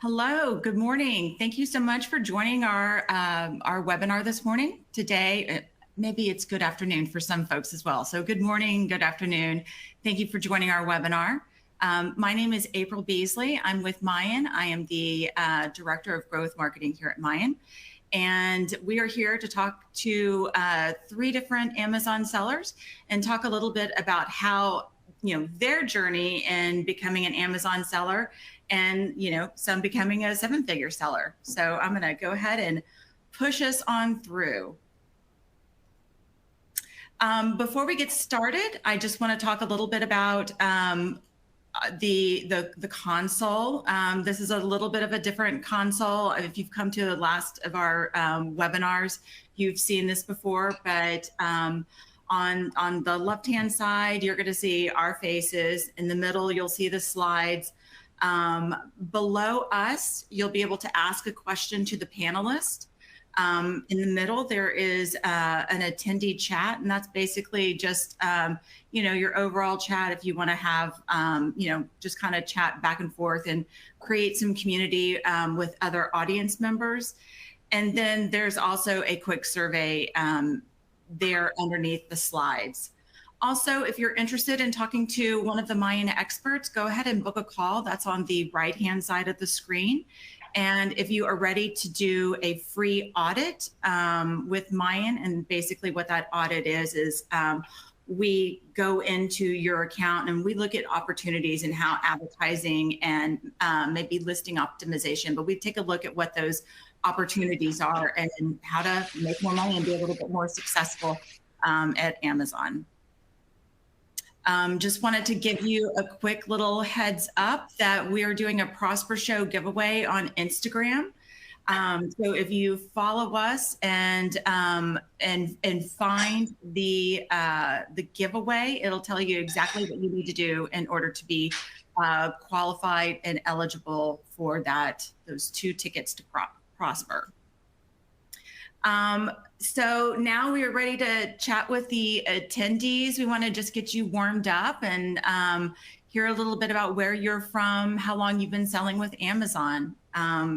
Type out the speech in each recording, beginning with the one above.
Hello, good morning. Thank you so much for joining our webinar this morning. Today, maybe it's good afternoon for some folks as well. So good morning, good afternoon. Thank you for joining our webinar. My name is April Beasley. I'm with Mayan. I am the Director of Growth Marketing here at Mayan. And we are here to talk to 3 different Amazon sellers and talk a little bit about how, their journey in becoming an Amazon seller and, some becoming a 7-figure seller. So I'm going to go ahead and push us on through. Before we get started, I just want to talk a little bit about the console. This is a little bit of a different console. If you've come to the last of our webinars, you've seen this before, but on the left-hand side, you're going to see our faces. In the middle, you'll see the slides. Below us, you'll be able to ask a question to the panelist. In the middle, there is an attendee chat, and that's basically just, your overall chat if you want to have, just kind of chat back and forth and create some community with other audience members. And then there's also a quick survey there underneath the slides. Also, if you're interested in talking to one of the Mayan experts, go ahead and book a call. That's on the right-hand side of the screen. And if you are ready to do a free audit with Mayan, and basically what that audit is we go into your account and we look at opportunities and how advertising and maybe listing optimization, but we take a look at what those opportunities are and how to make more money and be a little bit more successful at Amazon. Just wanted to give you a quick little heads up that we are doing a Prosper Show giveaway on Instagram. So if you follow us and find the giveaway, it'll tell you exactly what you need to do in order to be qualified and eligible for those 2 tickets to Prosper. So now we are ready to chat with the attendees. We want to just get you warmed up and hear a little bit about where you're from, how long you've been selling with Amazon.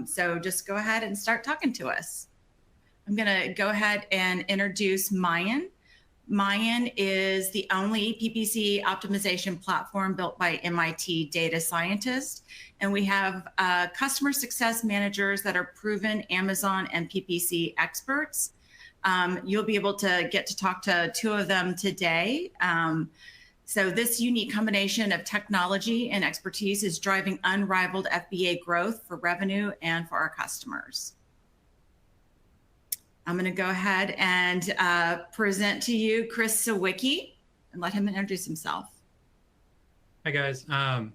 So just go ahead and start talking to us. I'm going to go ahead and introduce Mayan. Mayan is the only PPC optimization platform built by MIT data scientists. And we have customer success managers that are proven Amazon and PPC experts. You'll be able to get to talk to 2 of them today. So this unique combination of technology and expertise is driving unrivaled FBA growth for revenue and for our customers. I'm going to go ahead and present to you Chris Sawicki and let him introduce himself. Hi, guys.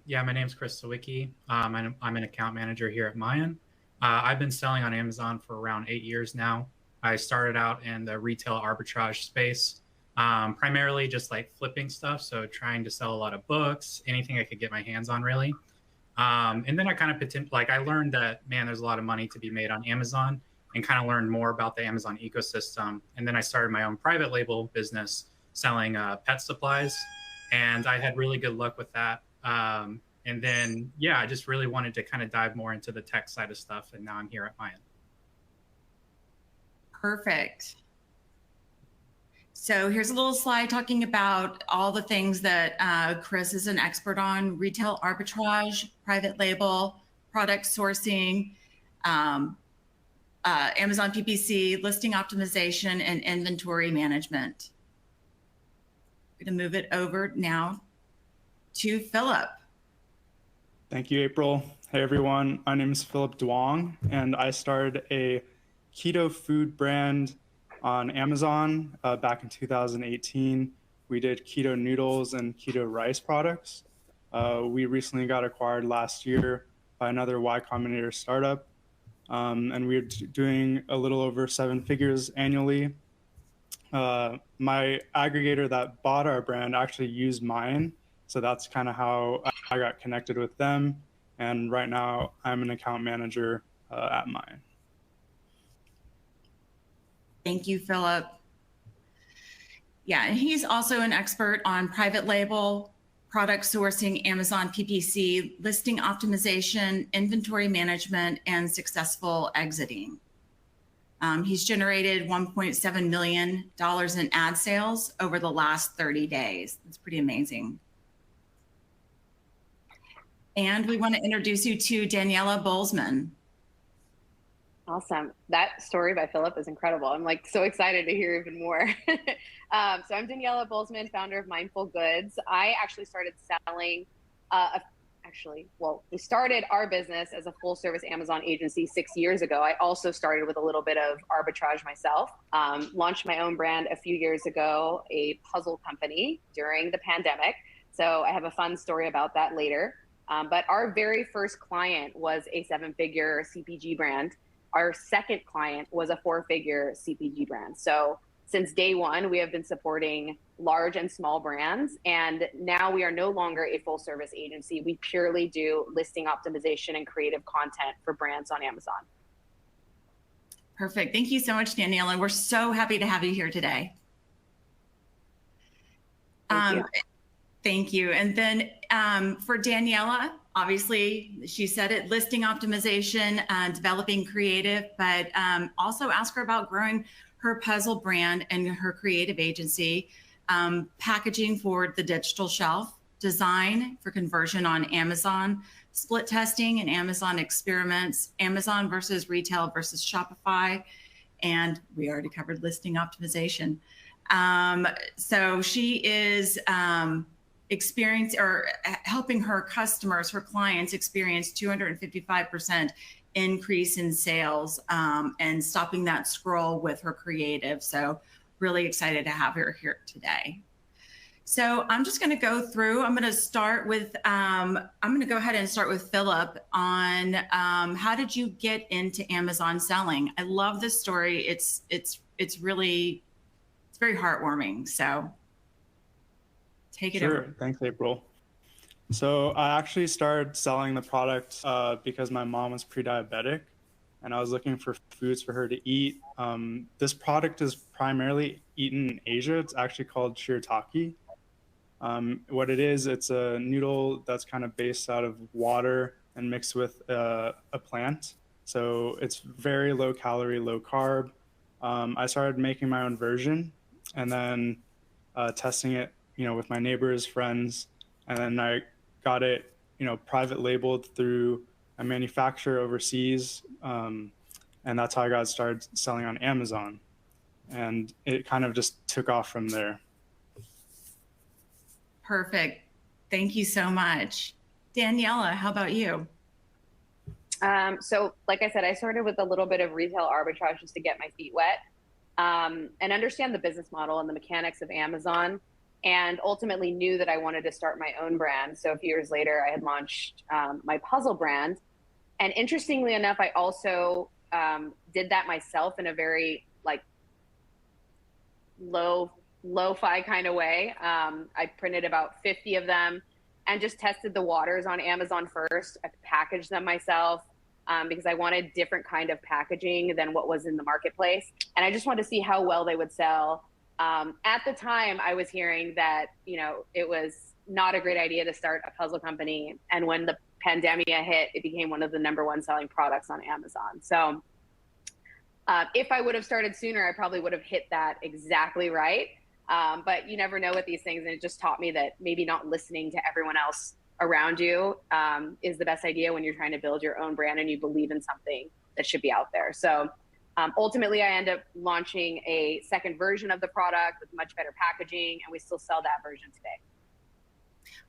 Yeah, my name's Chris Sawicki. I'm an account manager here at Mayan. I've been selling on Amazon for around 8 years now. I started out in the retail arbitrage space, primarily just like flipping stuff. So trying to sell a lot of books, anything I could get my hands on, really. And then I kind of I learned that, man, there's a lot of money to be made on Amazon, and kind of learned more about the Amazon ecosystem. And then I started my own private label business selling pet supplies. And I had really good luck with that. And then, yeah, I just really wanted to kind of dive more into the tech side of stuff. And now I'm here at Mayan. Perfect. So here's a little slide talking about all the things that Chris is an expert on: retail arbitrage, private label, product sourcing, Amazon PPC, listing optimization, and inventory management. I'm going to move it over now to Phillip. Thank you, April. Hey, everyone. My name is Phillip Duong, and I started a keto food brand on Amazon back in 2018. We did keto noodles and keto rice products. We recently got acquired last year by another Y Combinator startup. And we're doing a little over 7 figures annually. My aggregator that bought our brand actually used Mayan. So that's kind of how I got connected with them. And right now I'm an account manager at Mayan. Thank you, Phillip. Yeah, and he's also an expert on private label, product sourcing, Amazon PPC, listing optimization, inventory management, and successful exiting. He's generated $1.7 million in ad sales over the last 30 days. That's pretty amazing. And we want to introduce you to Daniela Bolzman. Awesome. That story by Phillip is incredible. I'm like so excited to hear even more. So I'm Daniela Bolzman, founder of Mindful Goods. I actually started selling, we started our business as a full service Amazon agency 6 years ago. I also started with a little bit of arbitrage myself, launched my own brand a few years ago, a puzzle company during the pandemic. So I have a fun story about that later. But our very first client was a 7-figure CPG brand. Our second client was a 4-figure CPG brand. So since day one, we have been supporting large and small brands. And now we are no longer a full service agency. We purely do listing optimization and creative content for brands on Amazon. Perfect. Thank you so much, Daniela. We're so happy to have you here today. Thank you. And then for Daniela, obviously, she said it, listing optimization, developing creative, but also ask her about growing her puzzle brand and her creative agency, packaging for the digital shelf, design for conversion on Amazon, split testing and Amazon experiments, Amazon versus retail versus Shopify, and we already covered listing optimization. So she is helping her customers, her clients experience 255% increase in sales and stopping that scroll with her creative. So really excited to have her here today. So I'm just going to go through. I'm going to start with. I'm going to go ahead and start with Phillip on how did you get into Amazon selling? I love this story. It's very heartwarming. So take it over. Sure. Thanks, April. So I actually started selling the product because my mom was pre-diabetic and I was looking for foods for her to eat. This product is primarily eaten in Asia. It's actually called shirataki. What it is, it's a noodle that's kind of based out of water and mixed with a plant. So it's very low calorie, low carb. I started making my own version and then testing it, with my neighbors, friends, and then I got it, private labeled through a manufacturer overseas, and that's how I got started selling on Amazon, and it kind of just took off from there. Perfect. Thank you so much. Daniela, how about you? So like I said, I started with a little bit of retail arbitrage just to get my feet wet and understand the business model and the mechanics of Amazon, and ultimately knew that I wanted to start my own brand. So a few years later, I had launched my puzzle brand. And interestingly enough, I also did that myself in a very lo-fi kind of way. I printed about 50 of them and just tested the waters on Amazon first. I packaged them myself because I wanted different kind of packaging than what was in the marketplace. And I just wanted to see how well they would sell. At the time, I was hearing that, it was not a great idea to start a puzzle company. And when the pandemic hit, it became one of the #1 selling products on Amazon. So if I would have started sooner, I probably would have hit that exactly right. But you never know with these things. And it just taught me that maybe not listening to everyone else around you is the best idea when you're trying to build your own brand and you believe in something that should be out there. So ultimately, I ended up launching a second version of the product with much better packaging, and we still sell that version today.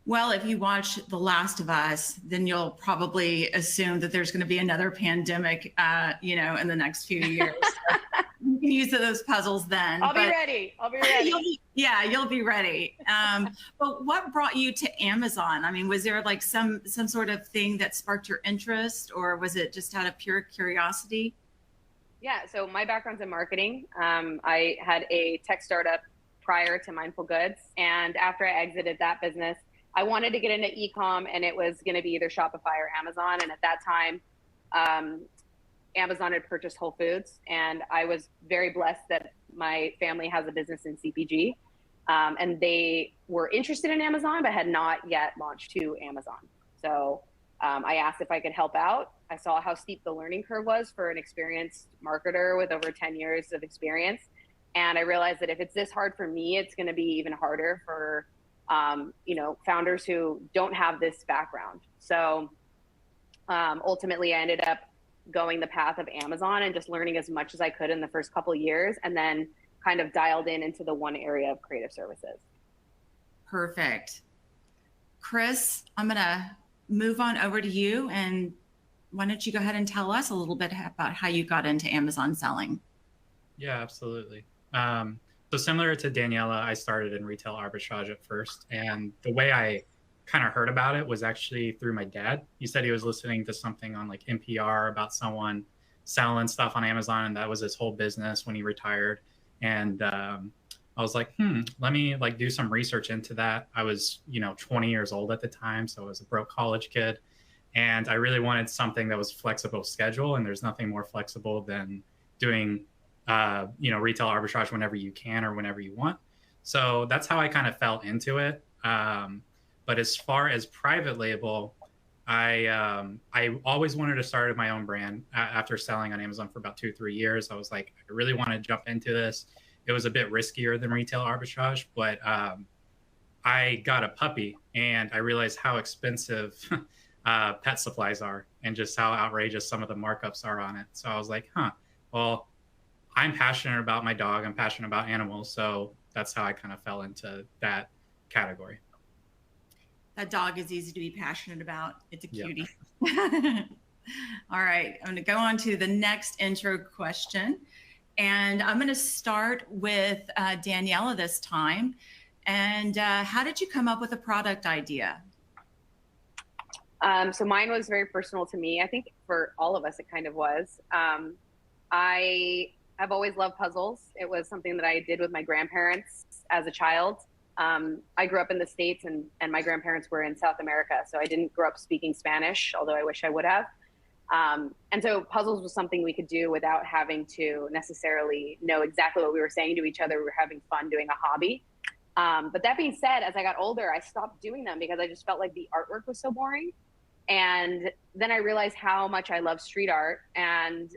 Well, if you watch The Last of Us, then you'll probably assume that there's going to be another pandemic, in the next few years. So you can use those puzzles then. I'll be ready. You'll be ready. But what brought you to Amazon? I mean, was there some sort of thing that sparked your interest, or was it just out of pure curiosity? Yeah, so my background's in marketing. I had a tech startup prior to Mindful Goods. And after I exited that business, I wanted to get into e-com, and it was going to be either Shopify or Amazon. And at that time, Amazon had purchased Whole Foods. And I was very blessed that my family has a business in CPG. And they were interested in Amazon, but had not yet launched to Amazon. So I asked if I could help out. I saw how steep the learning curve was for an experienced marketer with over 10 years of experience. And I realized that if it's this hard for me, it's going to be even harder for, founders who don't have this background. So ultimately, I ended up going the path of Amazon and just learning as much as I could in the first couple of years, and then kind of dialed into the one area of creative services. Perfect. Chris, I'm going to move on over to you, and why don't you go ahead and tell us a little bit about how you got into Amazon selling? Yeah, absolutely. So similar to Daniela, I started in retail arbitrage at first. And the way I kind of heard about it was actually through my dad. He said he was listening to something on like NPR about someone selling stuff on Amazon, and that was his whole business when he retired. And I was like, let me like do some research into that. I was, 20 years old at the time, so I was a broke college kid. And I really wanted something that was flexible schedule, and there's nothing more flexible than doing retail arbitrage whenever you can or whenever you want. So that's how I kind of fell into it. But as far as private label, I always wanted to start my own brand. After selling on Amazon for about 2-3 years, I was like, I really want to jump into this. It was a bit riskier than retail arbitrage, but I got a puppy and I realized how expensive pet supplies are and just how outrageous some of the markups are on it. So I was like, well, I'm passionate about my dog. I'm passionate about animals. So that's how I kind of fell into that category. That dog is easy to be passionate about. It's a cutie. Yeah. All right. I'm going to go on to the next intro question. And I'm going to start with Daniela this time. And how did you come up with a product idea? So mine was very personal to me. I think for all of us, it kind of was. I have always loved puzzles. It was something that I did with my grandparents as a child. I grew up in the States and my grandparents were in South America. So I didn't grow up speaking Spanish, although I wish I would have. And so puzzles was something we could do without having to necessarily know exactly what we were saying to each other. We were having fun doing a hobby. But that being said, as I got older, I stopped doing them because I just felt like the artwork was so boring. And then I realized how much I love street art. And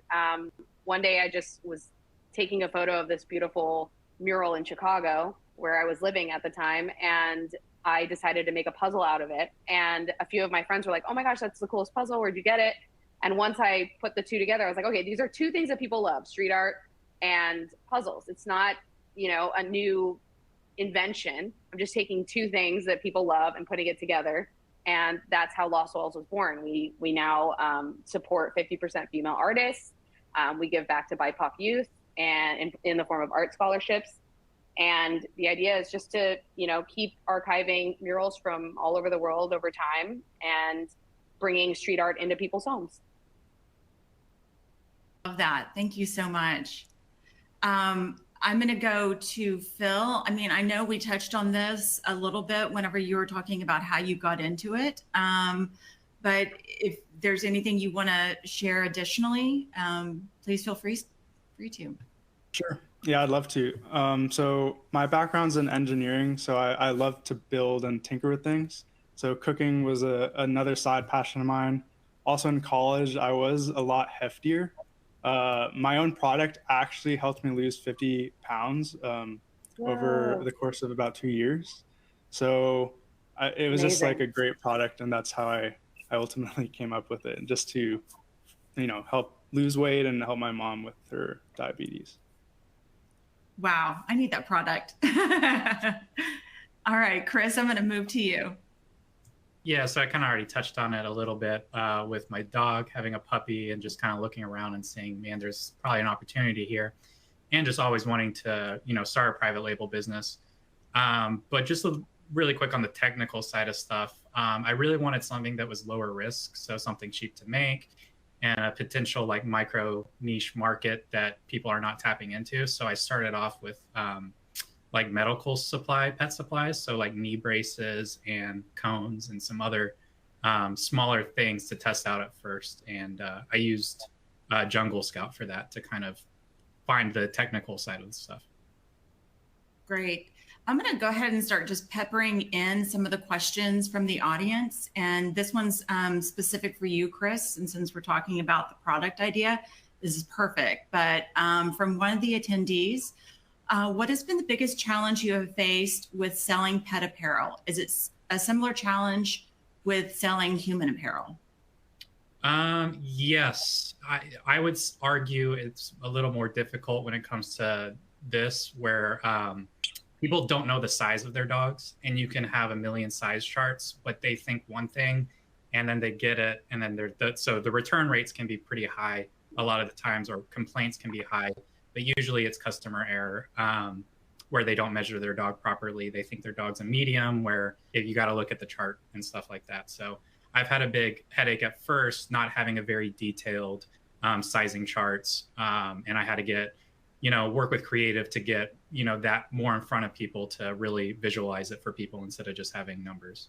one day I just was taking a photo of this beautiful mural in Chicago where I was living at the time. And I decided to make a puzzle out of it. And a few of my friends were like, oh my gosh, that's the coolest puzzle. Where'd you get it? And once I put the two together, I was like, okay, these are two things that people love, street art and puzzles. It's not, a new invention. I'm just taking two things that people love and putting it together. And that's how Lost Souls was born. We now support 50% female artists. We give back to BIPOC youth and in the form of art scholarships. And the idea is just to, keep archiving murals from all over the world over time and bringing street art into people's homes. Love that. Thank you so much. I'm going to go to Phil. I mean, I know we touched on this a little bit whenever you were talking about how you got into it. But if there's anything you want to share additionally, please feel free to. Sure. Yeah, I'd love to. So my background's in engineering, so I love to build and tinker with things. So cooking was another side passion of mine. Also in college, I was a lot heftier. My own product actually helped me lose 50 pounds over the course of about 2 years. So it was just like a great product, and that's how I ultimately came up with it, just to, help lose weight and help my mom with her diabetes. Wow, I need that product. All right, Chris, I'm going to move to you. Yeah, so I kind of already touched on it a little bit with my dog, having a puppy, and just kind of looking around and saying, man, there's probably an opportunity here, and just always wanting to, start a private label business. But just really quick on the technical side of stuff, I really wanted something that was lower risk, so something cheap to make, and a potential like micro niche market that people are not tapping into. So I started off with like medical pet supplies. So like knee braces and cones and some other smaller things to test out at first. And I used Jungle Scout for that to kind of find the technical side of the stuff. Great. I'm going to go ahead and start just peppering in some of the questions from the audience. And this one's specific for you, Chris. And since we're talking about the product idea, this is perfect. But from one of the attendees, what has been the biggest challenge you have faced with selling pet apparel? Is it a similar challenge with selling human apparel? Yes, I would argue it's a little more difficult when it comes to this, where people don't know the size of their dogs, and you can have a million size charts, but they think one thing, and then they get it, and then so the return rates can be pretty high a lot of the times, or complaints can be high, but usually it's customer error, where they don't measure their dog properly. They think their dog's a medium, where if you got to look at the chart and stuff like that. So I've had a big headache at first, not having a very detailed sizing charts, and I had to get, work with creative to get, that more in front of people to really visualize it for people instead of just having numbers.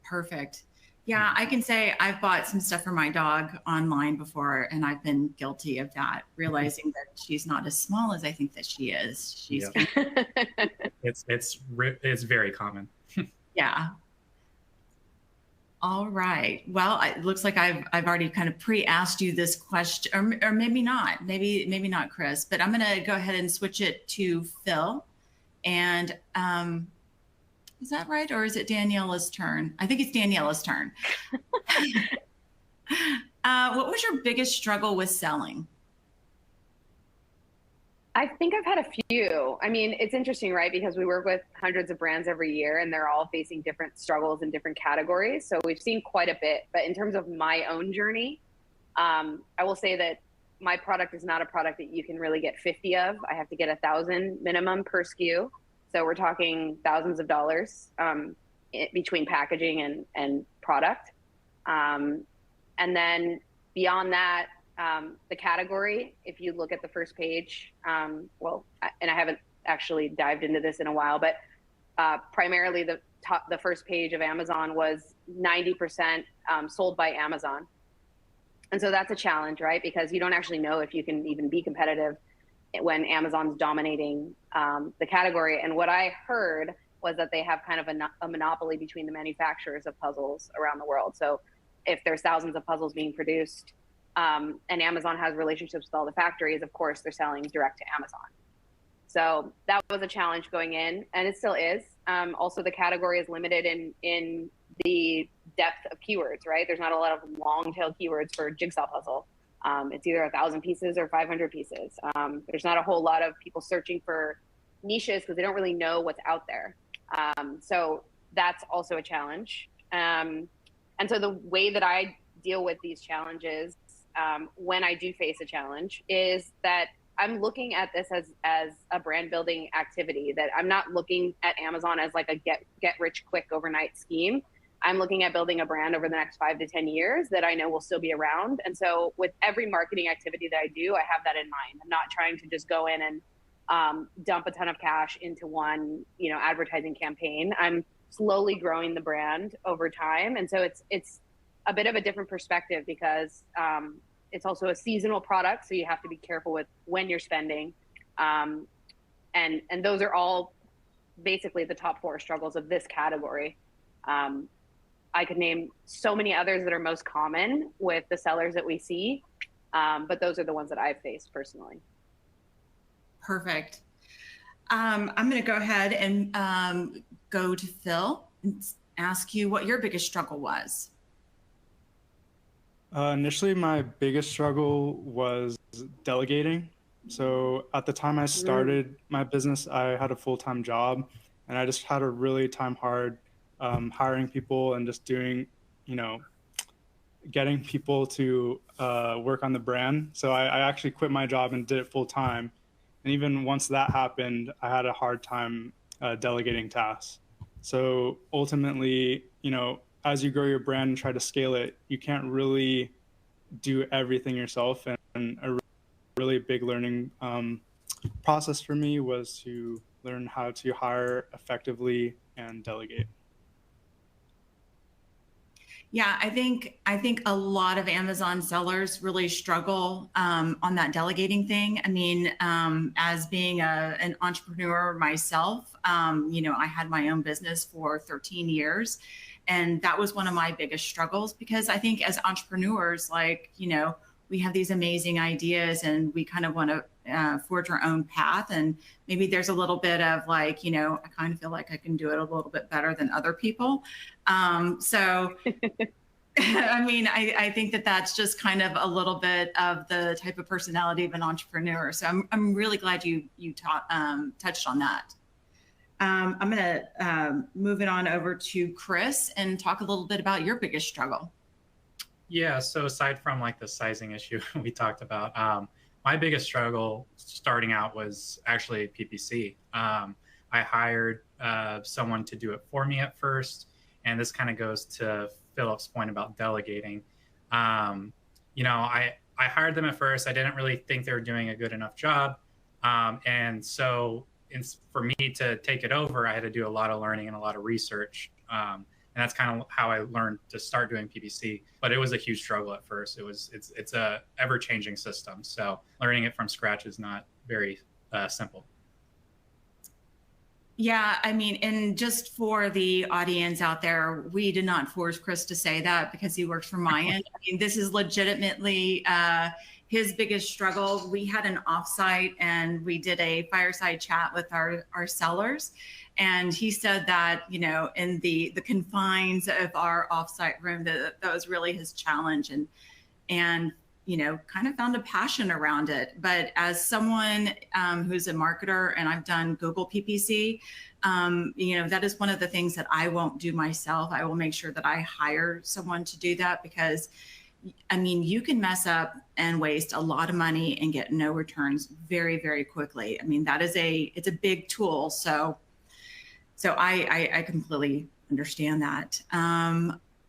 Perfect. Yeah, I can say I've bought some stuff for my dog online before, and I've been guilty of that, realizing that she's not as small as I think that she is. She's It's very common. Yeah. All right. Well, it looks like I've already kind of pre-asked you this question, or maybe not. Maybe not, Chris. But I'm going to go ahead and switch it to Phil. And is that right, or is it Daniela's turn? I think it's Daniela's turn. What was your biggest struggle with selling? I think I've had a few. I mean, it's interesting, right? Because we work with hundreds of brands every year, and they're all facing different struggles in different categories. So we've seen quite a bit. But in terms of my own journey, I will say that my product is not a product that you can really get 50 of. I have to get 1,000 minimum per SKU. So we're talking thousands of dollars between packaging and product. And then beyond that, the category, if you look at the first page, and I haven't actually dived into this in a while, but primarily the first page of Amazon was 90% sold by Amazon. And so that's a challenge, right? Because you don't actually know if you can even be competitive when Amazon's dominating the category. And what I heard was that they have kind of a monopoly between the manufacturers of puzzles around the world. So if there's thousands of puzzles being produced, and Amazon has relationships with all the factories, of course, they're selling direct to Amazon. So that was a challenge going in, and it still is. Also, the category is limited in the depth of keywords, right? There's not a lot of long tail keywords for jigsaw puzzle. It's either 1,000 pieces or 500 pieces. There's not a whole lot of people searching for niches because they don't really know what's out there. So that's also a challenge. And so the way that I deal with these challenges when I do face a challenge is that I'm looking at this as a brand building activity, that I'm not looking at Amazon as like a get rich quick overnight scheme. I'm looking at building a brand over the next 5 to 10 years that I know will still be around. And so with every marketing activity that I do, I have that in mind. I'm not trying to just go in and dump a ton of cash into one, advertising campaign. I'm slowly growing the brand over time. And so it's a bit of a different perspective because it's also a seasonal product. So you have to be careful with when you're spending. And those are all basically the top 4 struggles of this category. I could name so many others that are most common with the sellers that we see, but those are the ones that I've faced personally. Perfect. I'm going to go ahead and go to Phil and ask you what your biggest struggle was. Initially, my biggest struggle was delegating. So at the time I started my business, I had a full-time job, and I just had a really hard hiring people and just doing, getting people to work on the brand. So I actually quit my job and did it full-time. And even once that happened, I had a hard time delegating tasks. So ultimately, as you grow your brand and try to scale it, you can't really do everything yourself. And a really big learning process for me was to learn how to hire effectively and delegate. Yeah, I think a lot of Amazon sellers really struggle on that delegating thing. I mean, as being an entrepreneur myself, I had my own business for 13 years, and that was one of my biggest struggles because I think as entrepreneurs, like we have these amazing ideas and we kind of want to forge our own path, and maybe there's a little bit of like, I kind of feel like I can do it a little bit better than other people. So, I mean, I think that that's just kind of a little bit of the type of personality of an entrepreneur. So I'm really glad you touched on that. I'm going to move it on over to Chris and talk a little bit about your biggest struggle. Yeah, so aside from like the sizing issue we talked about, my biggest struggle starting out was actually PPC. I hired someone to do it for me at first, and this kind of goes to Phillip's point about delegating. I hired them at first. I didn't really think they were doing a good enough job, and so for me to take it over, I had to do a lot of learning and a lot of research. And that's kind of how I learned to start doing PPC. But it was a huge struggle at first. It's a ever-changing system, so learning it from scratch is not very simple. Yeah, I mean, and just for the audience out there, we did not force Chris to say that because he works for Mayan. I mean, this is legitimately his biggest struggle. We had an offsite and we did a fireside chat with our sellers. And he said that, in the confines of our offsite room, that was really his challenge, and kind of found a passion around it. But as someone who's a marketer, and I've done Google PPC, that is one of the things that I won't do myself. I will make sure that I hire someone to do that because, I mean, you can mess up and waste a lot of money and get no returns very, very quickly. I mean, it's a big tool. So I completely understand that.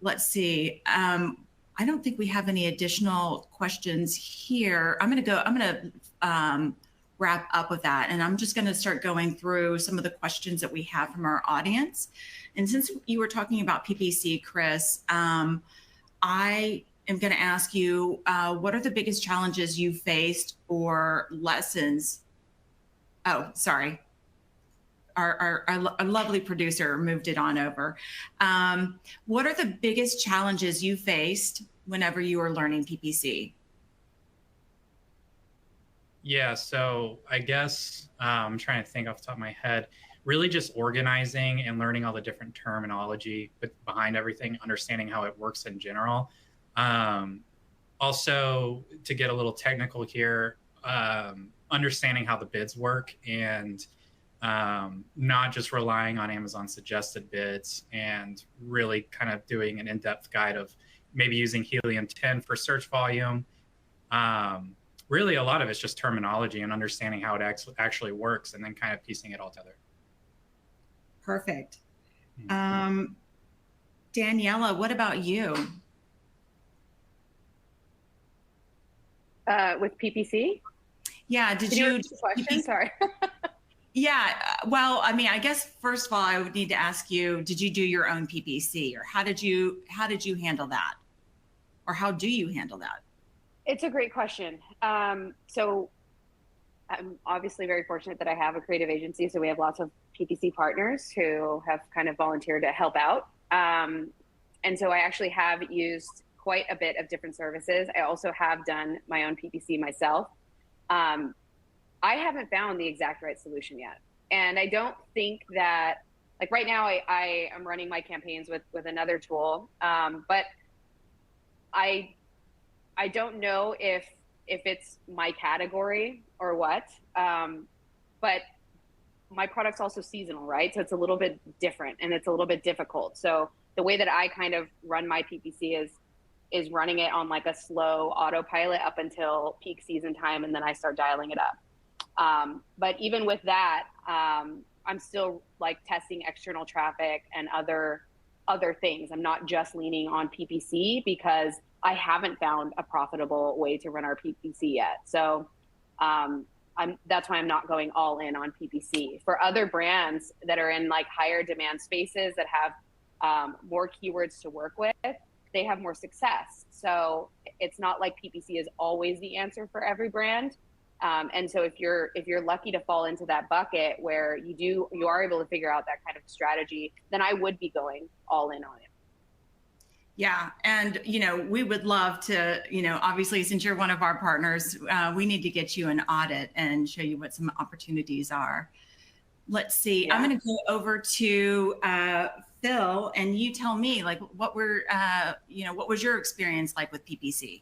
Let's see. I don't think we have any additional questions here. I'm going to wrap up with that. And I'm just going to start going through some of the questions that we have from our audience. And since you were talking about PPC, Chris, I am going to ask you, what are the biggest challenges you faced or lessons? Oh, sorry. Our lovely producer moved it on over. What are the biggest challenges you faced whenever you were learning PPC? Yeah, so I guess I'm trying to think off the top of my head, really just organizing and learning all the different terminology behind everything, understanding how it works in general. Also, to get a little technical here, understanding how the bids work and not just relying on Amazon suggested bids, and really kind of doing an in-depth guide of maybe using Helium 10 for search volume. Really, a lot of it's just terminology and understanding how it actually works, and then kind of piecing it all together. Perfect. Daniela, what about you? With PPC? Yeah, did you repeat the question? Sorry. Yeah, well, I mean, I guess first of all, I would need to ask you, did you do your own PPC, or how did you handle that? Or how do you handle that? It's a great question. So I'm obviously very fortunate that I have a creative agency. So we have lots of PPC partners who have kind of volunteered to help out. And so I actually have used quite a bit of different services. I also have done my own PPC myself. I haven't found the exact right solution yet. And I don't think that, like right now, I am running my campaigns with another tool. But I don't know if it's my category or what, but my product's also seasonal, right? So it's a little bit different and it's a little bit difficult. So the way that I kind of run my PPC is running it on like a slow autopilot up until peak season time, and then I start dialing it up. But even with that, I'm still like testing external traffic and other things. I'm not just leaning on PPC because I haven't found a profitable way to run our PPC yet. So that's why I'm not going all in on PPC. For other brands that are in like higher demand spaces that have more keywords to work with, they have more success. So it's not like PPC is always the answer for every brand. And so if you're lucky to fall into that bucket where you are able to figure out that kind of strategy, then I would be going all in on it. Yeah. And, we would love to, obviously, since you're one of our partners, we need to get you an audit and show you what some opportunities are. Let's see. Yeah. I'm going to go over to Phil, and you tell me, like, what was your experience like with PPC?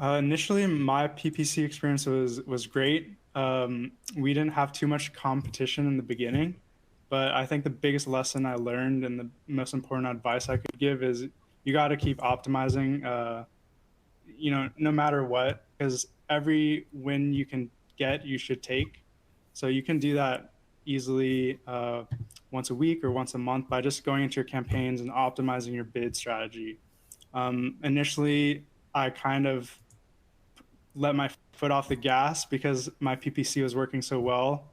Initially, my PPC experience was great. We didn't have too much competition in the beginning, but I think the biggest lesson I learned and the most important advice I could give is you got to keep optimizing, no matter what, because every win you can get, you should take. So you can do that easily once a week or once a month by just going into your campaigns and optimizing your bid strategy. Initially, I kind of let my foot off the gas because my PPC was working so well.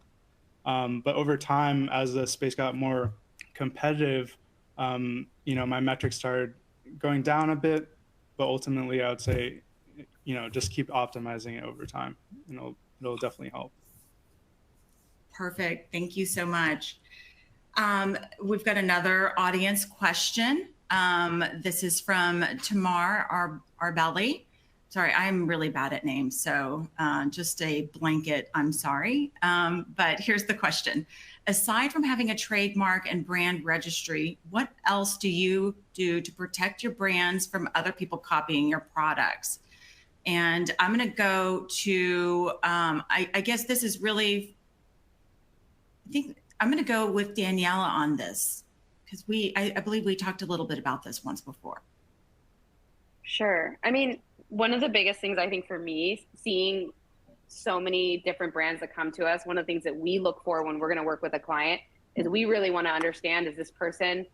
But over time, as the space got more competitive, my metrics started going down a bit. But ultimately, I would say, just keep optimizing it over time, and it'll definitely help. Perfect. Thank you so much. We've got another audience question. This is from Tamar Arbelli. Sorry, I'm really bad at names, so just a blanket, I'm sorry. But here's the question. Aside from having a trademark and brand registry, what else do you do to protect your brands from other people copying your products? And I'm going to go to, I guess this is really, I think I'm going to go with Daniela on this, because I believe we talked a little bit about this once before. Sure. I mean, one of the biggest things I think for me, seeing so many different brands that come to us, one of the things that we look for when we're going to work with a client is we really want to understand, is this person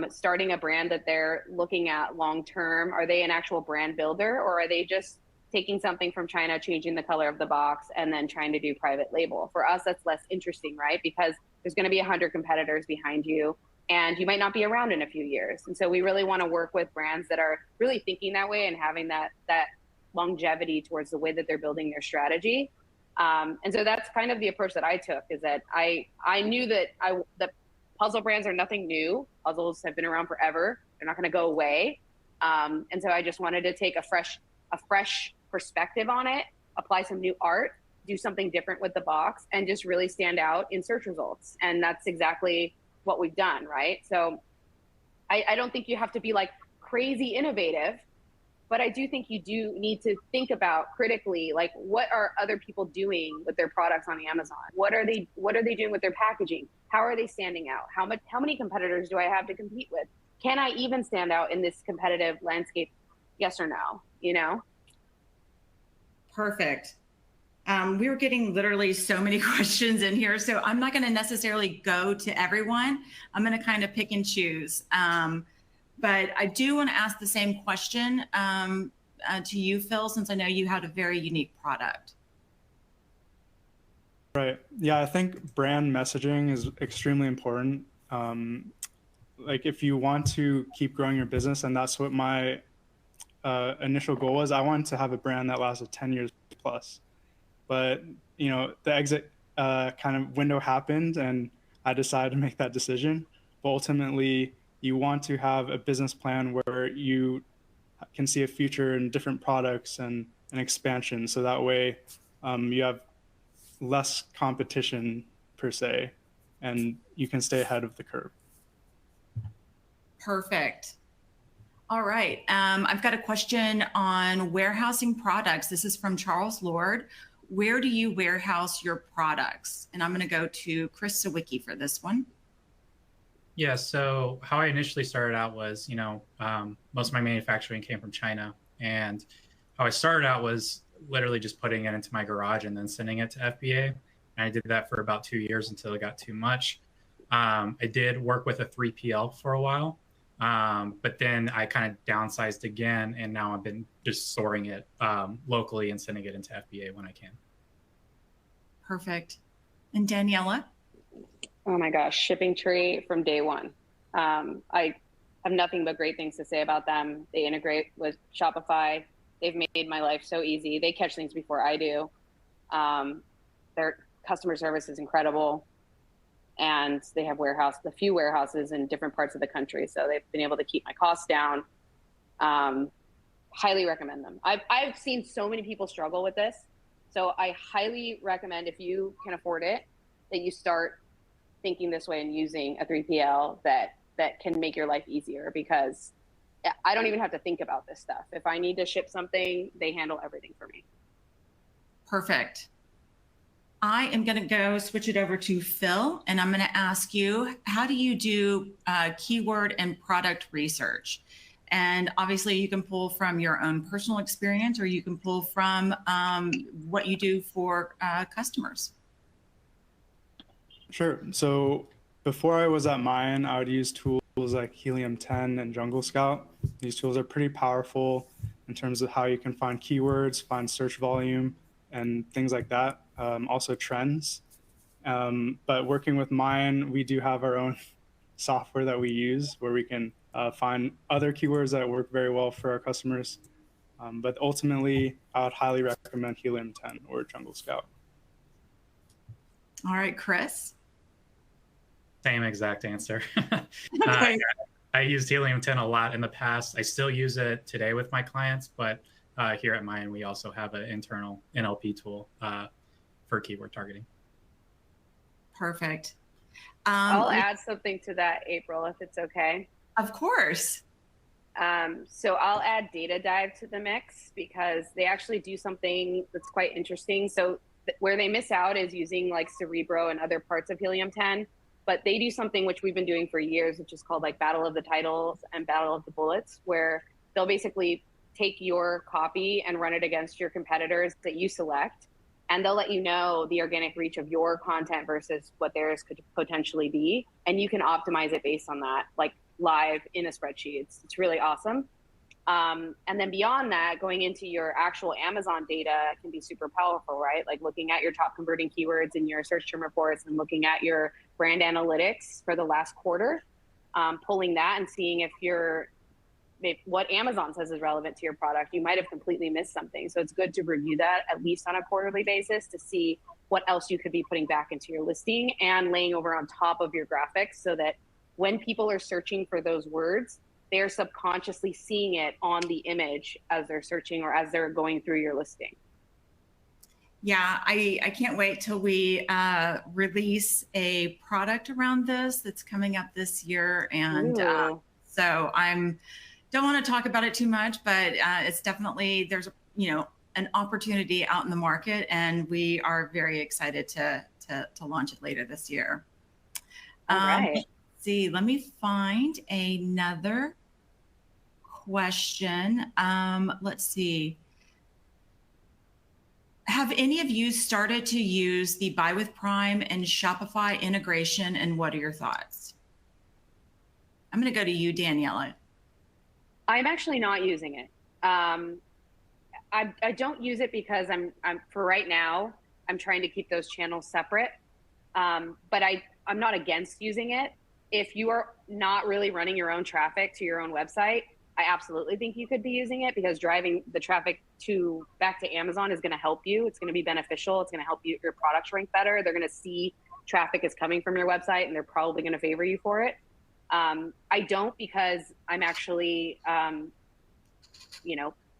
starting a brand that they're looking at long term? Are they an actual brand builder, or are they just taking something from China, changing the color of the box, and then trying to do private label? For us, that's less interesting, right? Because there's going to be 100 competitors behind you, and you might not be around in a few years. And so we really want to work with brands that are really thinking that way and having that longevity towards the way that they're building their strategy. And so that's kind of the approach that I took, is that I knew that the puzzle brands are nothing new. Puzzles have been around forever. They're not going to go away. And so I just wanted to take a fresh perspective on it, apply some new art, do something different with the box, and just really stand out in search results. And that's exactly what we've done, right? So I don't think you have to be like crazy innovative, but I do think you do need to think about critically, like, what are other people doing with their products on Amazon? What are they doing with their packaging? How are they standing out? How many competitors do I have to compete with? Can I even stand out in this competitive landscape? Yes or no, Perfect. We were getting literally so many questions in here, so I'm not going to necessarily go to everyone. I'm going to kind of pick and choose. But I do want to ask the same question to you, Phil, since I know you had a very unique product. Right. Yeah, I think brand messaging is extremely important. Like, if you want to keep growing your business, and that's what my initial goal was, I wanted to have a brand that lasted 10 years plus. But, the exit kind of window happened, and I decided to make that decision. But ultimately, you want to have a business plan where you can see a future in different products and expansion. So that way you have less competition per se, and you can stay ahead of the curve. Perfect. All right. I've got a question on warehousing products. This is from Charles Lord. Where do you warehouse your products? And I'm going to go to Chris Sawicki for this one. Yeah, so how I initially started out was, most of my manufacturing came from China. And how I started out was literally just putting it into my garage and then sending it to FBA. And I did that for about 2 years until it got too much. I did work with a 3PL for a while, but then I kind of downsized again. And now I've been just storing it locally and sending it into FBA when I can. Perfect. And Daniela? Oh my gosh, shipping tree from day one. I have nothing but great things to say about them. They integrate with Shopify. They've made my life so easy. They catch things before I do. Their customer service is incredible. And they have a few warehouses in different parts of the country. So they've been able to keep my costs down. Highly recommend them. I've seen so many people struggle with this. So I highly recommend, if you can afford it, that you start thinking this way and using a 3PL that can make your life easier, because I don't even have to think about this stuff. If I need to ship something, they handle everything for me. Perfect. I am going to go switch it over to Phil, and I'm going to ask you, how do you do keyword and product research? And obviously you can pull from your own personal experience, or you can pull from what you do for customers. Sure. So before I was at Mayan, I would use tools like Helium 10 and Jungle Scout. These tools are pretty powerful in terms of how you can find keywords, find search volume, and things like that. Also trends. But working with Mayan, we do have our own software that we use where we can find other keywords that work very well for our customers. But ultimately, I would highly recommend Helium 10 or Jungle Scout. All right, Chris. Same exact answer. Okay. I used Helium 10 a lot in the past. I still use it today with my clients, but here at Mayan, we also have an internal NLP tool for keyword targeting. Perfect. I'll add something to that, April, if it's okay. Of course. So I'll add Data Dive to the mix, because they actually do something that's quite interesting. So where they miss out is using like Cerebro and other parts of Helium 10, but they do something which we've been doing for years, which is called like Battle of the Titles and Battle of the Bullets, where they'll basically take your copy and run it against your competitors that you select, and they'll let you know the organic reach of your content versus what theirs could potentially be, and you can optimize it based on that, like live in a spreadsheet. It's really awesome. And then beyond that, going into your actual Amazon data can be super powerful, right? Like looking at your top converting keywords in your search term reports and looking at your brand analytics for the last quarter, pulling that and seeing if what Amazon says is relevant to your product. You might have completely missed something. So it's good to review that at least on a quarterly basis to see what else you could be putting back into your listing and laying over on top of your graphics, so that when people are searching for those words, they're subconsciously seeing it on the image as they're searching or as they're going through your listing. Yeah, I can't wait till we release a product around this that's coming up this year. And so don't want to talk about it too much, but it's definitely, there's an opportunity out in the market, and we are very excited to launch it later this year. All right. Let's see, let me find another question. Let's see. Have any of you started to use the Buy with Prime and Shopify integration, and what are your thoughts? I'm going to go to you, Daniela. I'm actually not using it. I don't use it because I'm for right now, I'm trying to keep those channels separate. But I'm not against using it. If you are not really running your own traffic to your own website, I absolutely think you could be using it, because driving the traffic back to Amazon is going to help you. It's going to be beneficial. It's going to help your products rank better. They're going to see traffic is coming from your website, and they're probably going to favor you for it. I don't, because I'm actually,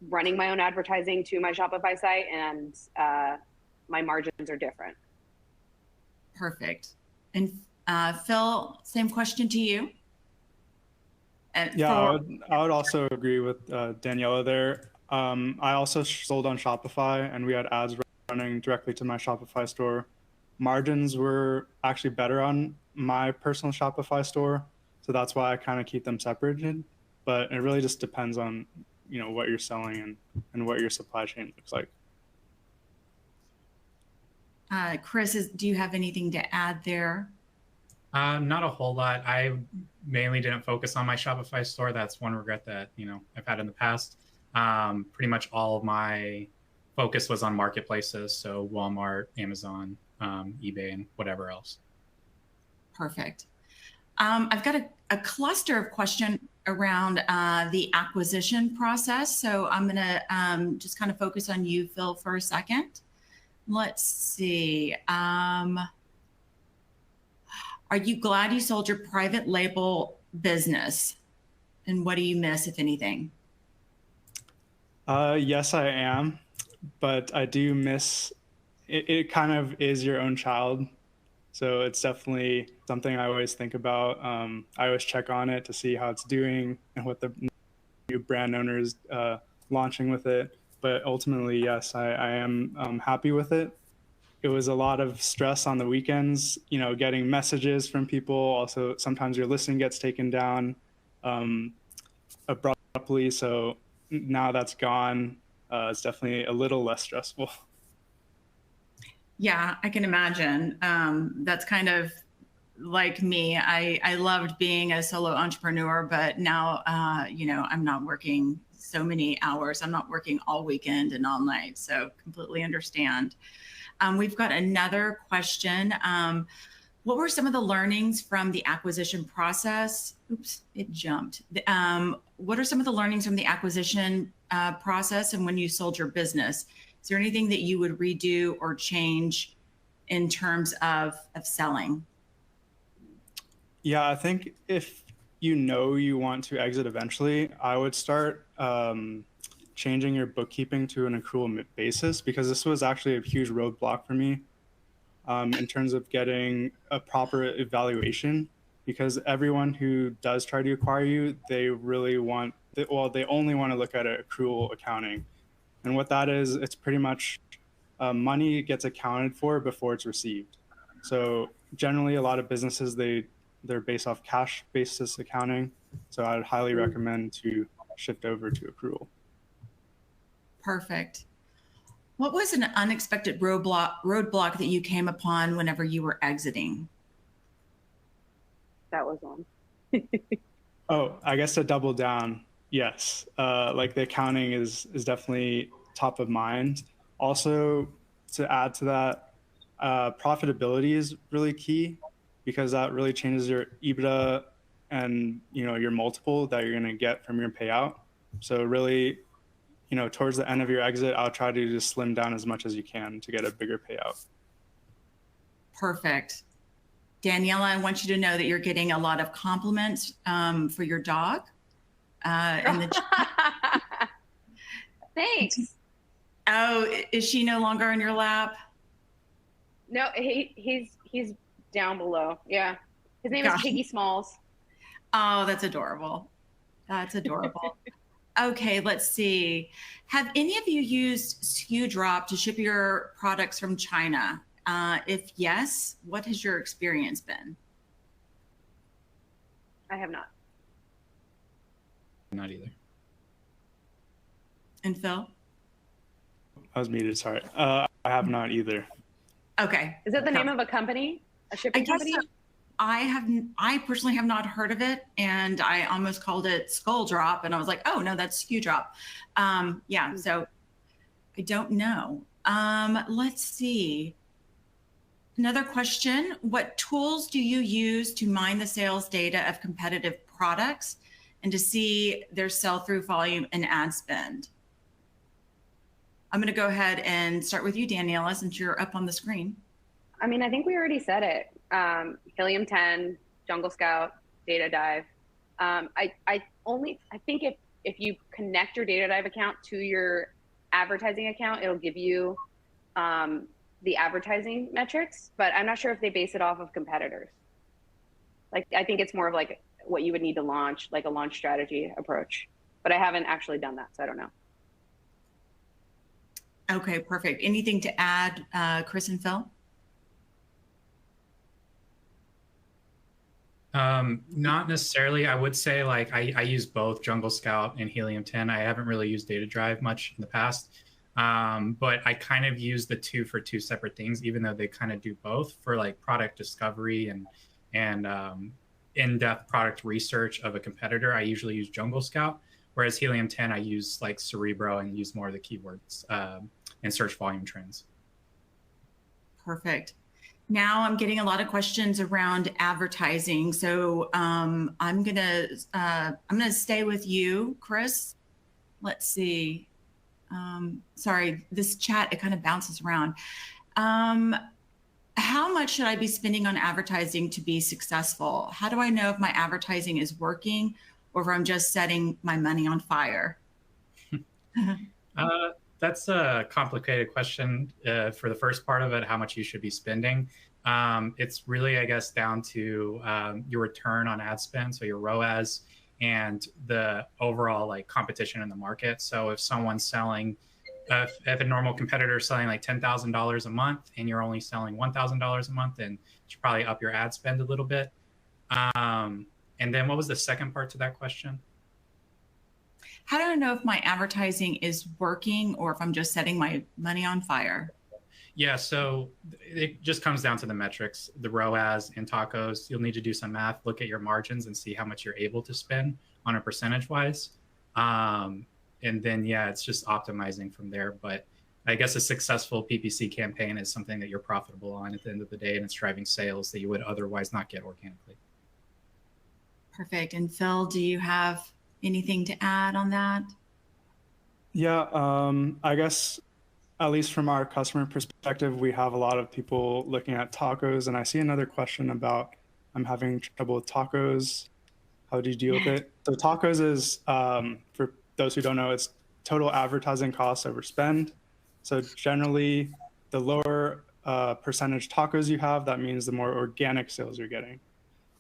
running my own advertising to my Shopify site, and my margins are different. Perfect. And Phil, same question to you. Yeah, I would also agree with Daniela there. I also sold on Shopify, and we had ads running directly to my Shopify store. Margins were actually better on my personal Shopify store, so that's why I kind of keep them separated. But it really just depends on what you're selling and what your supply chain looks like. Chris, do you have anything to add there? Not a whole lot. I mainly didn't focus on my Shopify store. That's one regret that I've had in the past. Pretty much all of my focus was on marketplaces, so Walmart, Amazon, eBay, and whatever else. Perfect. I've got a cluster of around the acquisition process. So I'm going to just kind of focus on you, Phil, for a second. Let's see. Are you glad you sold your private label business? And what do you miss, if anything? Yes, I am, but I do miss it. It kind of is your own child. So it's definitely something I always think about. I always check on it to see how it's doing and what the new brand owner is launching with it. But ultimately, yes, I am happy with it. It was a lot of stress on the weekends, getting messages from people. Also, sometimes your listing gets taken down abruptly. So now that's gone. It's definitely a little less stressful. Yeah, I can imagine. That's kind of like me. I loved being a solo entrepreneur, but now, I'm not working so many hours. I'm not working all weekend and all night. So completely understand. We've got another question. What were some of the learnings from the acquisition process? Oops, it jumped. What are some of the learnings from the acquisition process and when you sold your business? Is there anything that you would redo or change in terms of selling? Yeah, I think if you want to exit eventually, I would start changing your bookkeeping to an accrual basis, because this was actually a huge roadblock for me in terms of getting a proper evaluation. Because everyone who does try to acquire you, they only want to look at accrual accounting. And what that is, it's pretty much money gets accounted for before it's received. So generally, a lot of businesses, they're based off cash basis accounting. So I would highly recommend to shift over to accrual. Perfect. What was an unexpected roadblock that you came upon whenever you were exiting? That was one. Oh, I guess to double down, yes. Like the accounting is definitely top of mind. Also, to add to that, profitability is really key, because that really changes your EBITDA and your multiple that you're going to get from your payout. So really, towards the end of your exit, I'll try to just slim down as much as you can to get a bigger payout. Perfect. Daniela, I want you to know that you're getting a lot of compliments for your dog. Thanks. Oh, is she no longer in your lap? No, he's down below. Yeah, his name is Piggy Smalls. Oh, that's adorable. That's adorable. Okay, let's see. Have any of you used SKU Drop to ship your products from China? If yes, what has your experience been? I have not. Not either. And Phil? I was muted, sorry. I have not either. Okay. Is that the name of a company? A shipping company? So. I personally have not heard of it, and I almost called it Skull Drop, and I was like, oh no, that's SKU Drop. Yeah, so I don't know. Let's see. Another question, what tools do you use to mine the sales data of competitive products and to see their sell-through volume and ad spend? I'm going to go ahead and start with you, Daniela, since you're up on the screen. I mean, I think we already said it. Helium 10, Jungle Scout, Data Dive. I think if you connect your Data Dive account to your advertising account, it'll give you the advertising metrics, but I'm not sure if they base it off of competitors. Like, I think it's more of like what you would need to launch, like a launch strategy approach, but I haven't actually done that, so I don't know. Okay, perfect. Anything to add, Chris and Phil? Not necessarily. I would say like I use both Jungle Scout and Helium 10. I haven't really used Data Drive much in the past. But I kind of use the two for two separate things, even though they kind of do both for like product discovery and in-depth product research of a competitor. I usually use Jungle Scout, whereas Helium 10, I use like Cerebro and use more of the keywords and search volume trends. Perfect. Now I'm getting a lot of questions around advertising. So I'm gonna stay with you, Chris. Let's see. Sorry, this chat, it kind of bounces around. How much should I be spending on advertising to be successful? How do I know if my advertising is working or if I'm just setting my money on fire? That's a complicated question for the first part of it, how much you should be spending. It's really, I guess, down to your return on ad spend, so your ROAS, and the overall like competition in the market. So if someone's selling, if a normal competitor is selling like $10,000 a month and you're only selling $1,000 a month, then you should probably up your ad spend a little bit. And then what was the second part to that question? How do I know if my advertising is working or if I'm just setting my money on fire? Yeah, so it just comes down to the metrics, the ROAS and tacos. You'll need to do some math, look at your margins and see how much you're able to spend on a percentage wise. And then, yeah, it's just optimizing from there. But I guess a successful PPC campaign is something that you're profitable on at the end of the day, and it's driving sales that you would otherwise not get organically. Perfect. And Phil, do you have anything to add on that? Yeah, I guess at least from our customer perspective, we have a lot of people looking at tacos, and I see another question about I'm having trouble with tacos. How do you deal with it? So tacos is, for those who don't know, it's total advertising costs over spend. So generally, the lower percentage tacos you have, that means the more organic sales you're getting.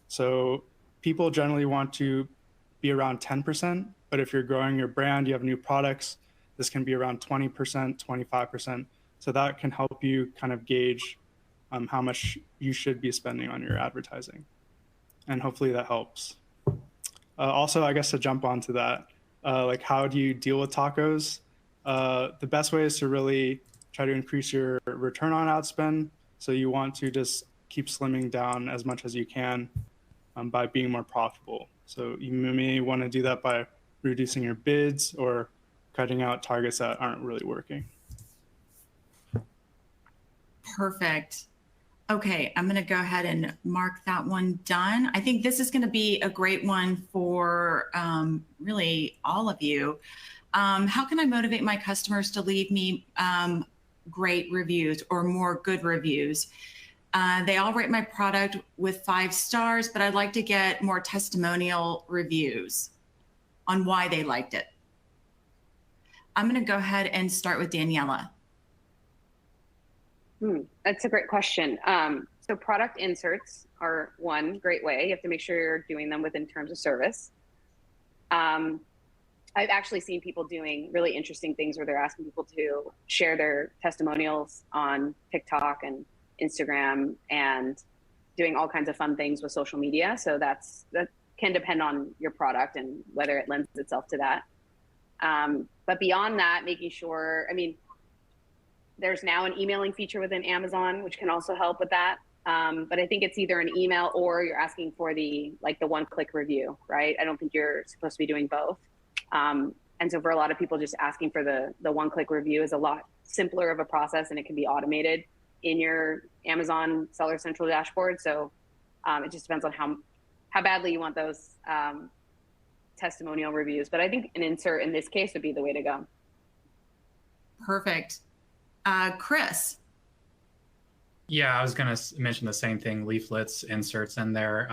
So people generally want to be around 10%, but if you're growing your brand, you have new products, this can be around 20%, 25%. So that can help you kind of gauge how much you should be spending on your advertising. And hopefully that helps. Also, I guess to jump onto that, like how do you deal with tacos? The best way is to really try to increase your return on ad spend. So you want to just keep slimming down as much as you can by being more profitable. So you may want to do that by reducing your bids or cutting out targets that aren't really working. Perfect. Okay, I'm going to go ahead and mark that one done. I think this is going to be a great one for really all of you. How can I motivate my customers to leave me great reviews or more good reviews? They all rate my product with 5 stars, but I'd like to get more testimonial reviews on why they liked it. I'm going to go ahead and start with Daniela. That's a great question. So product inserts are one great way. You have to make sure you're doing them within terms of service. I've actually seen people doing really interesting things where they're asking people to share their testimonials on TikTok and Instagram and doing all kinds of fun things with social media. So that can depend on your product and whether it lends itself to that. But beyond that, making sure, I mean, there's now an emailing feature within Amazon, which can also help with that. But I think it's either an email or you're asking for the one-click review, right? I don't think you're supposed to be doing both. And so for a lot of people, just asking for the one-click review is a lot simpler of a process, and it can be automated in your Amazon Seller Central dashboard. So it just depends on how badly you want those testimonial reviews. But I think an insert in this case would be the way to go. Perfect. Chris. Yeah, I was going to mention the same thing, leaflets, inserts in there.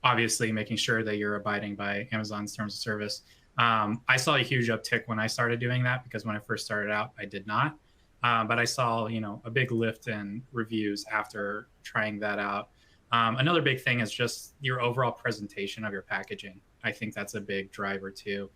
Obviously, making sure that you're abiding by Amazon's terms of service. I saw a huge uptick when I started doing that, because when I first started out, I did not. But I saw, a big lift in reviews after trying that out. Another big thing is just your overall presentation of your packaging. I think that's a big driver too.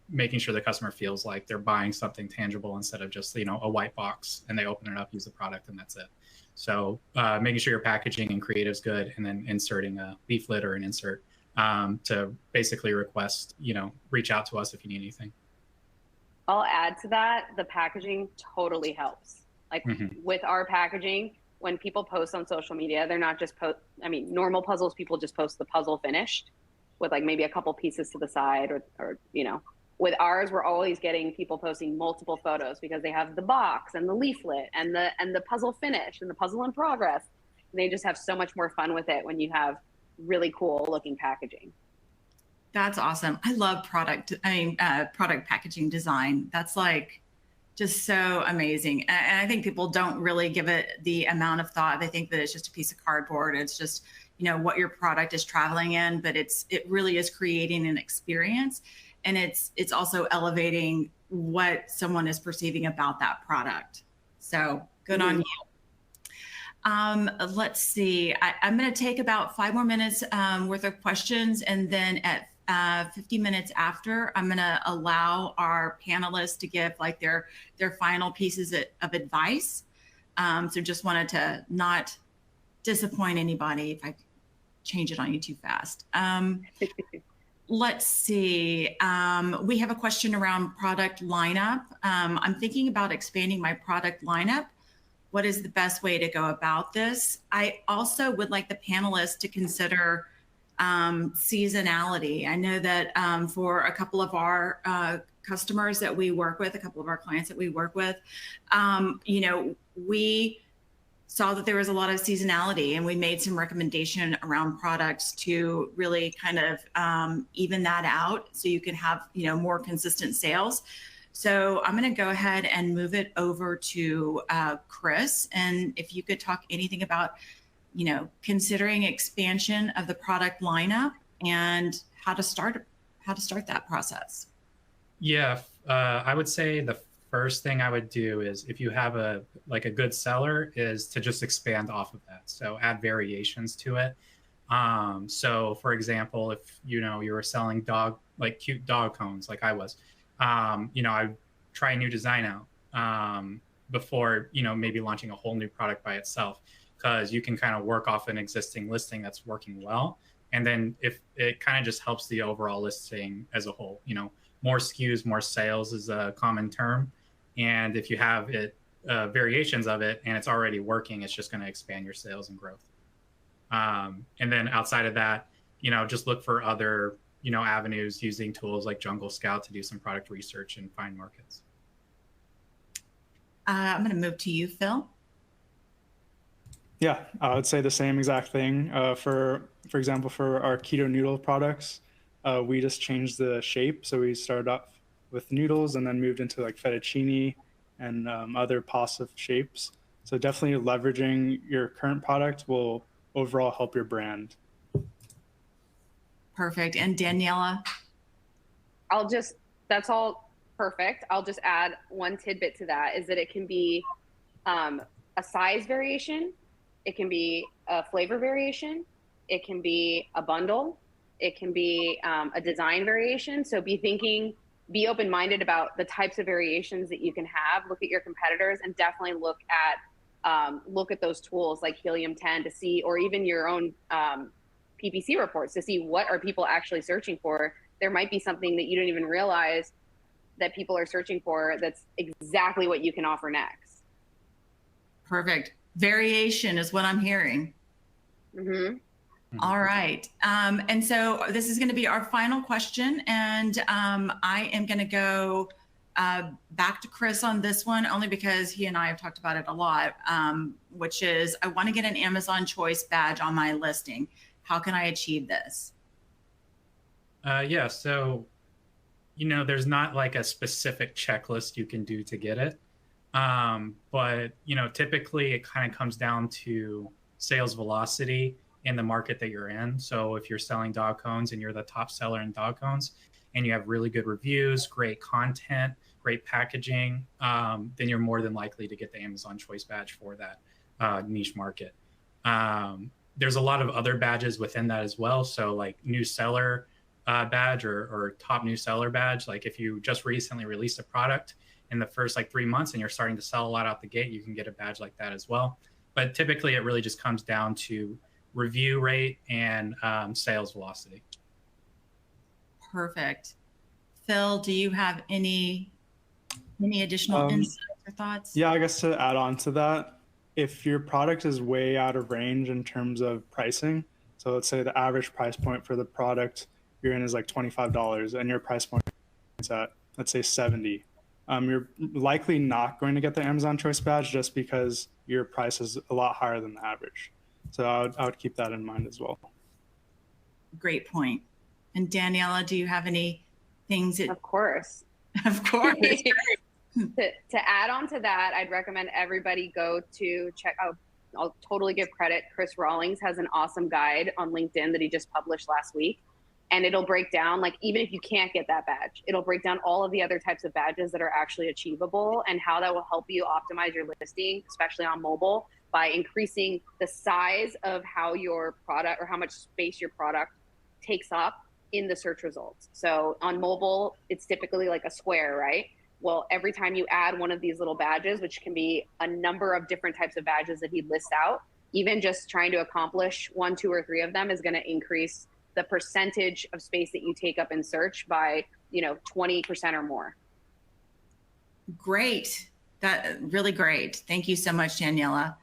Making sure the customer feels like they're buying something tangible instead of just, a white box and they open it up, use the product, and that's it. So making sure your packaging and creative is good, and then inserting a leaflet or an insert to basically request, reach out to us if you need anything. I'll add to that, the packaging totally helps. Like with our packaging, when people post on social media, they're not just normal puzzles, people just post the puzzle finished with like maybe a couple pieces to the side or With ours, we're always getting people posting multiple photos because they have the box and the leaflet and the puzzle finish and the puzzle in progress. And they just have so much more fun with it when you have really cool looking packaging. That's awesome. I love product packaging design. That's like just so amazing. And I think people don't really give it the amount of thought. They think that it's just a piece of cardboard. It's just, you know, what your product is traveling in, but it really is creating an experience. And it's also elevating what someone is perceiving about that product. So good on you. Let's see. I'm going to take about 5 more minutes worth of questions, and then at 50 minutes after, I'm going to allow our panelists to give like their final pieces of advice. So just wanted to not disappoint anybody if I change it on you too fast. Let's see. We have a question around product lineup. I'm thinking about expanding my product lineup. What is the best way to go about this? I also would like the panelists to consider seasonality. I know that for a couple of our customers that we work with, a couple of our clients that we work with, you know, we saw that there was a lot of seasonality, and we made some recommendation around products to really kind of even that out so you can have, you know, more consistent sales. So I'm going to go ahead and move it over to Chris. And if you could talk anything about, you know, considering expansion of the product lineup and how to start that process. Yeah, I would say the first thing I would do is, if you have a good seller, is to just expand off of that. So add variations to it. So for example, if you were selling cute dog cones like I was, you know, I'd try a new design out before, you know, maybe launching a whole new product by itself, because you can kind of work off an existing listing that's working well. And then if it kind of just helps the overall listing as a whole, you know, more SKUs, more sales is a common term. And if you have it variations of it and it's already working, it's just going to expand your sales and growth. And then outside of that, you know, just look for other, you know, avenues using tools like Jungle Scout to do some product research and find markets. I'm going to move to you, Phil. Yeah, I would say the same exact thing. For example, for our keto noodle products, we just changed the shape. So we started off with noodles and then moved into like fettuccine and other pasta shapes. So definitely leveraging your current product will overall help your brand. Perfect. And Daniela? That's all perfect. I'll just add one tidbit to that, is that it can be a size variation. It can be a flavor variation. It can be a bundle. It can be a design variation. So be open-minded about the types of variations that you can have. Look at your competitors, and definitely look at those tools like Helium 10 to see, or even your own PPC reports to see what are people actually searching for. There might be something that you don't even realize that people are searching for that's exactly what you can offer next. Perfect. Variation is what I'm hearing. Mm-hmm. All right. And so this is going to be our final question. And I am going to go back to Chris on this one, only because he and I have talked about it a lot, which is, I want to get an Amazon Choice badge on my listing. How can I achieve this? Yeah, so, you know, there's not like a specific checklist you can do to get it. But, you know, typically it kind of comes down to sales velocity in the market that you're in. So if you're selling dog cones and you're the top seller in dog cones and you have really good reviews, great content, great packaging, then you're more than likely to get the Amazon Choice badge for that niche market. There's a lot of other badges within that as well. So like new seller badge or top new seller badge. Like if you just recently released a product in the first like 3 months and you're starting to sell a lot out the gate, you can get a badge like that as well. But typically it really just comes down to review rate and sales velocity. Perfect. Phil, do you have any additional insights or thoughts? Yeah, I guess to add on to that, if your product is way out of range in terms of pricing, so let's say the average price point for the product you're in is like $25 and your price point at, let's say 70, you're likely not going to get the Amazon Choice Badge just because your price is a lot higher than the average. So I would keep that in mind as well. Great point. And Daniela, do you have any things that? Of course. Of course. To add on to that, I'd recommend everybody go to check out. I'll totally give credit. Chris Rawlings has an awesome guide on LinkedIn that he just published last week. And it'll break down, like, even if you can't get that badge, it'll break down all of the other types of badges that are actually achievable and how that will help you optimize your listing, especially on mobile, by increasing the size of how your product or how much space your product takes up in the search results. So on mobile, it's typically like a square, right? Well, every time you add one of these little badges, which can be a number of different types of badges that he lists out, even just trying to accomplish 1, 2, or 3 of them is going to increase the percentage of space that you take up in search by, 20% or more. Great. That really great. Thank you so much, Daniela.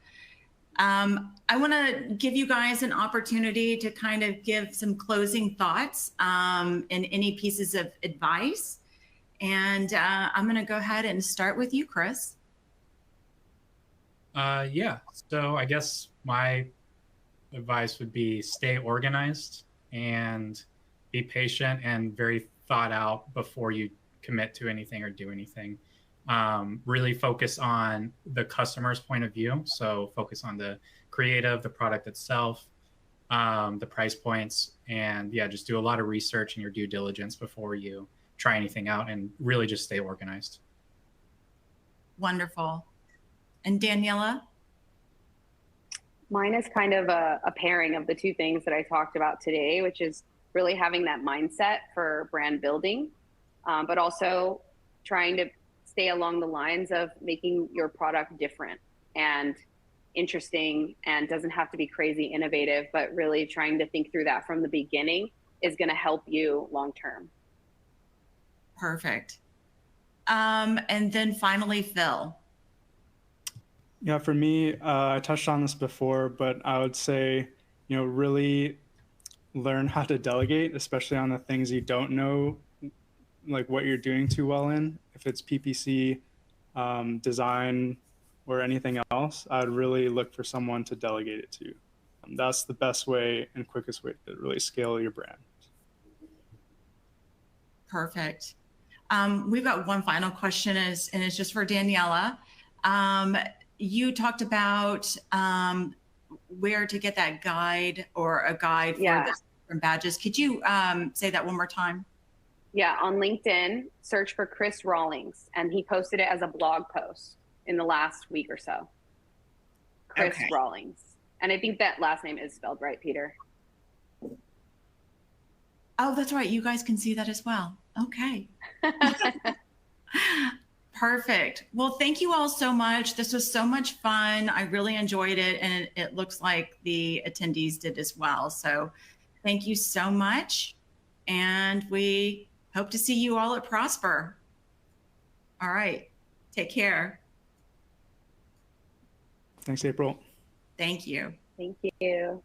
I want to give you guys an opportunity to kind of give some closing thoughts and any pieces of advice. And I'm going to go ahead and start with you, Chris. Yeah. So I guess my advice would be stay organized and be patient and very thought out before you commit to anything or do anything. Really focus on the customer's point of view. So focus on the creative, the product itself, the price points, and yeah, just do a lot of research and your due diligence before you try anything out, and really just stay organized. Wonderful. And Daniela? Mine is kind of a pairing of the two things that I talked about today, which is really having that mindset for brand building, but also trying to stay along the lines of making your product different and interesting, and doesn't have to be crazy innovative, but really trying to think through that from the beginning is going to help you long term. Perfect. And then finally, Phil. Yeah, for me, I touched on this before, but I would say, really learn how to delegate, especially on the things you don't know, like what you're doing too well in. If it's PPC, design, or anything else, I'd really look for someone to delegate it to. That's the best way and quickest way to really scale your brand. Perfect. We've got one final question, and it's just for Daniela. You talked about where to get that guide or a guide for the different badges. Could you say that one more time? Yeah, on LinkedIn, search for Chris Rawlings, and he posted it as a blog post in the last week or so. Chris Rawlings. And I think that last name is spelled right, Peter. Oh, that's right. You guys can see that as well. Okay. Perfect. Well, thank you all so much. This was so much fun. I really enjoyed it. And it looks like the attendees did as well. So thank you so much. And we hope to see you all at Prosper. All right. Take care. Thanks, April. Thank you. Thank you.